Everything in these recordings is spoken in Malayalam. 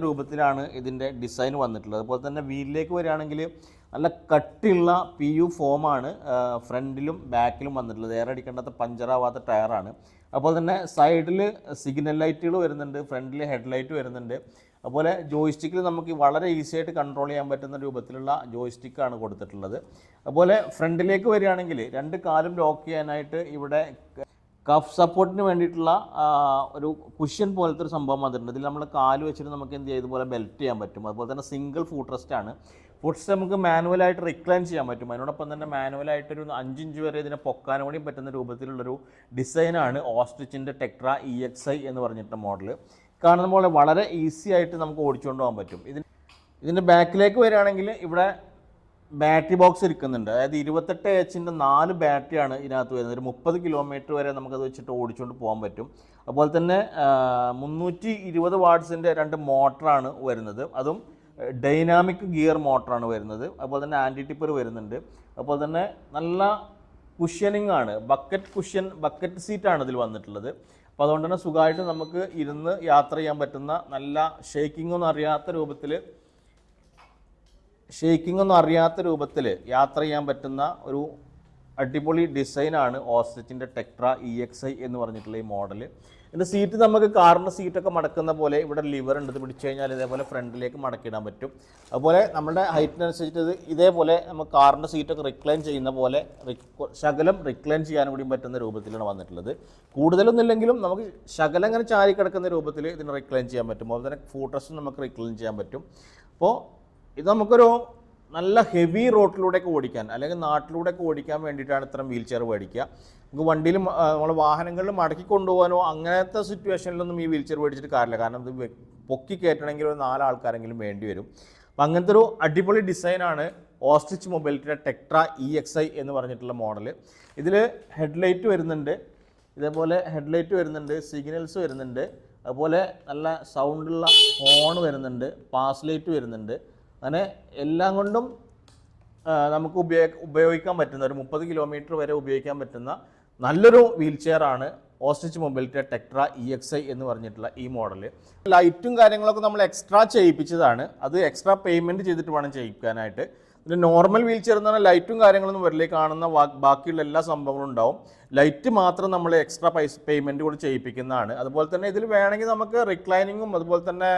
രൂപത്തിലാണ് ഇതിൻ്റെ ഡിസൈൻ വന്നിട്ടുള്ളത്. അതുപോലെ തന്നെ വീലിലേക്ക് വരികയാണെങ്കിൽ നല്ല കട്ടിയുള്ള PU ഫോമാണ് ഫ്രണ്ടിലും ബാക്കിലും വന്നിട്ടുള്ളത്. എയർ അടിക്കേണ്ടാത്ത പഞ്ചറാവാത്ത ടയറാണ്. അതുപോലെ തന്നെ സൈഡിൽ സിഗ്നൽ ലൈറ്റുകൾ വരുന്നുണ്ട്, ഫ്രണ്ടിൽ ഹെഡ്ലൈറ്റ് വരുന്നുണ്ട്. അതുപോലെ ജോയിസ്റ്റിക്കിൽ നമുക്ക് വളരെ ഈസി ആയിട്ട് കൺട്രോൾ ചെയ്യാൻ പറ്റുന്ന രൂപത്തിലുള്ള ജോയിസ്റ്റിക്കാണ് കൊടുത്തിട്ടുള്ളത്. അതുപോലെ ഫ്രണ്ടിലേക്ക് വരികയാണെങ്കിൽ രണ്ട് കാലും ലോക്ക് ചെയ്യാനായിട്ട് ഇവിടെ കഫ് സപ്പോർട്ടിന് വേണ്ടിയിട്ടുള്ള ഒരു കുഷ്യൻ പോലത്തെ ഒരു സംഭവം വന്നിട്ടുണ്ട്. ഇതിൽ നമ്മൾ കാല് വെച്ചിട്ട് നമുക്ക് എന്ത് ചെയ്യാം, ഇതുപോലെ ബെൽറ്റ് ചെയ്യാൻ പറ്റും. അതുപോലെ തന്നെ സിംഗിൾ ഫുഡ് റെസ്റ്റ് ആണ്. ഫുഡ് റെസ്റ്റ് നമുക്ക് മാനുവലായിട്ട് റിക്ലൈൻ ചെയ്യാൻ പറ്റും. അതിനോടൊപ്പം തന്നെ മാനുവലായിട്ടൊരു 5 ഇഞ്ച് വരെ ഇതിനെ പൊക്കാൻ കൂടി പറ്റുന്ന രൂപത്തിലുള്ളൊരു ഡിസൈനാണ് ഓസ്ട്രിച്ചിൻ്റെ ടെക്ട്ര EXI എന്ന് പറഞ്ഞിട്ടുള്ള മോഡൽ. കാണുന്ന പോലെ വളരെ ഈസി ആയിട്ട് നമുക്ക് ഓടിച്ചുകൊണ്ട് പോകാൻ പറ്റും. ഇതിൻ്റെ ബാക്കിലേക്ക് വരികയാണെങ്കിൽ ഇവിടെ ബാറ്ററി ബോക്സ് ഇരിക്കുന്നുണ്ട്. അതായത് 28Hൻ്റെ 4 ബാറ്ററിയാണ് ഇതിനകത്ത് വരുന്നത്. ഒരു 30 കിലോമീറ്റർ വരെ നമുക്കത് വെച്ചിട്ട് ഓടിച്ചുകൊണ്ട് പോകാൻ പറ്റും. അതുപോലെ തന്നെ 320 വാട്ട്സിൻ്റെ 2 മോട്ടറാണ് വരുന്നത്. അതും ഡൈനാമിക് ഗിയർ മോട്ടറാണ് വരുന്നത്. അതുപോലെ തന്നെ ആൻറ്റി ടിപ്പർ വരുന്നുണ്ട്. അതുപോലെ തന്നെ നല്ല കുഷ്യനിങ് ആണ്, ബക്കറ്റ് സീറ്റാണ് ഇതിൽ വന്നിട്ടുള്ളത്. അപ്പോൾ അതുകൊണ്ട് തന്നെ സുഖമായിട്ട് നമുക്ക് ഇരുന്ന് യാത്ര ചെയ്യാൻ പറ്റുന്ന, നല്ല ഷേക്കിംഗ് ഒന്നും അറിയാത്ത രൂപത്തിൽ യാത്ര ചെയ്യാൻ പറ്റുന്ന ഒരു അടിപൊളി ഡിസൈനാണ് ഓസ്ട്രിച്ചിൻ്റെ ടെക്ട്ര EXI എന്ന് പറഞ്ഞിട്ടുള്ള ഈ മോഡൽ. ഇതിൻ്റെ സീറ്റ് നമുക്ക് കാറിൻ്റെ സീറ്റൊക്കെ മടക്കുന്ന പോലെ ഇവിടെ ലിവർ ഉണ്ട്. ഇത് പിടിച്ചു കഴിഞ്ഞാൽ ഇതേപോലെ ഫ്രണ്ടിലേക്ക് മടക്കിയിടാൻ പറ്റും. അതുപോലെ നമ്മുടെ ഹൈറ്റിനനുസരിച്ച് ഇതേപോലെ നമുക്ക് കാറിൻ്റെ സീറ്റൊക്കെ റിക്ലൈൻ ചെയ്യുന്ന പോലെ ശകലം റിക്ലൈൻ ചെയ്യാൻ കൂടി പറ്റുന്ന രൂപത്തിലാണ് വന്നിട്ടുള്ളത്. കൂടുതലൊന്നും ഇല്ലെങ്കിലും നമുക്ക് ശകലം അങ്ങനെ ചാരി കിടക്കുന്ന രൂപത്തിൽ ഇതിന് റിക്ലൈൻ ചെയ്യാൻ പറ്റും. അതുപോലെ തന്നെ ഫുഡ് റെസ്റ്റ് നമുക്ക് റിക്ലൈൻ ചെയ്യാൻ പറ്റും. അപ്പോൾ ഇത് നമുക്കൊരു നല്ല ഹെവി റോട്ടിലൂടെയൊക്കെ ഓടിക്കാൻ, അല്ലെങ്കിൽ നാട്ടിലൂടെയൊക്കെ ഓടിക്കാൻ വേണ്ടിയിട്ടാണ് ഇത്തരം വീൽ ചെയർ മേടിക്കുക. നമുക്ക് വണ്ടിയിൽ നമ്മളെ വാഹനങ്ങളിൽ മടക്കി കൊണ്ടുപോകാനോ അങ്ങനത്തെ സിറ്റുവേഷനിലൊന്നും ഈ വീൽ ചെയർ മേടിച്ചിട്ട് കാര്യമില്ല. കാരണം ഇത് പൊക്കി കയറ്റണമെങ്കിൽ ഒരു 4 ആൾക്കാരെങ്കിലും വേണ്ടി വരും. അപ്പം അങ്ങനത്തെ ഒരു അടിപൊളി ഡിസൈനാണ് ഓസ്ട്രിച്ച് മൊബൈലിറ്റിയുടെ ടെക്ട്ര EXI എന്ന് പറഞ്ഞിട്ടുള്ള മോഡൽ. ഇതിൽ ഹെഡ്ലൈറ്റ് വരുന്നുണ്ട്, ഇതേപോലെ ഹെഡ്ലൈറ്റ് വരുന്നുണ്ട്, സിഗ്നൽസ് വരുന്നുണ്ട്. അതുപോലെ നല്ല സൗണ്ടുള്ള ഹോൺ വരുന്നുണ്ട്, പാസ് ലൈറ്റ് വരുന്നുണ്ട്. അങ്ങനെ എല്ലാം കൊണ്ടും നമുക്ക് ഉപയോഗിക്കാൻ പറ്റുന്ന, ഒരു 30 കിലോമീറ്റർ വരെ ഉപയോഗിക്കാൻ പറ്റുന്ന നല്ലൊരു വീൽ ചെയറാണ് ഓസ്ട്രിച്ച് മൊബൈലിറ്റിയുടെ ടെക്ട്ര EXI എന്ന് പറഞ്ഞിട്ടുള്ള ഈ മോഡൽ. ലൈറ്റും കാര്യങ്ങളൊക്കെ നമ്മൾ എക്സ്ട്രാ ചെയ്യിപ്പിച്ചതാണ്. അത് എക്സ്ട്രാ പേയ്മെൻറ്റ് ചെയ്തിട്ട് വേണം ചെയ്യിക്കാനായിട്ട്. പിന്നെ നോർമൽ വീൽ ചെയർ എന്ന് പറഞ്ഞാൽ ലൈറ്റും കാര്യങ്ങളൊന്നും വരില്ലേ, കാണുന്ന ബാക്കിയുള്ള എല്ലാ സംഭവങ്ങളും ഉണ്ടാവും. ലൈറ്റ് മാത്രം നമ്മൾ എക്സ്ട്രാ പേയ്മെൻറ്റ് കൂടി ചെയ്യിപ്പിക്കുന്നതാണ്. അതുപോലെ തന്നെ ഇതിൽ വേണമെങ്കിൽ നമുക്ക് റിക്ലൈനിങ്ങും അതുപോലെ തന്നെ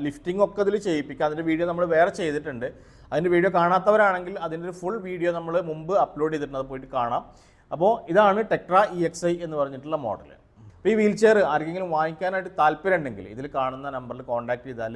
ലിഫ്റ്റിങ്ങും ഒക്കെ ഇതിൽ ചെയ്യിപ്പിക്കാം. അതിൻ്റെ വീഡിയോ നമ്മൾ വേറെ ചെയ്തിട്ടുണ്ട്. അതിൻ്റെ വീഡിയോ കാണാത്തവരാണെങ്കിൽ അതിൻ്റെ ഒരു ഫുൾ വീഡിയോ നമ്മൾ മുമ്പ് അപ്ലോഡ് ചെയ്തിട്ടുണ്ട്, അത് പോയിട്ട് കാണാം. അപ്പോൾ ഇതാണ് ടെക്ട്ര EXI എന്ന് പറഞ്ഞിട്ടുള്ള മോഡൽ. അപ്പോൾ ഈ വീൽ ചെയർ ആർക്കെങ്കിലും വാങ്ങിക്കാനായിട്ട് താല്പര്യം ഉണ്ടെങ്കിൽ ഇതിൽ കാണുന്ന നമ്പറിൽ കോൺടാക്ട് ചെയ്താൽ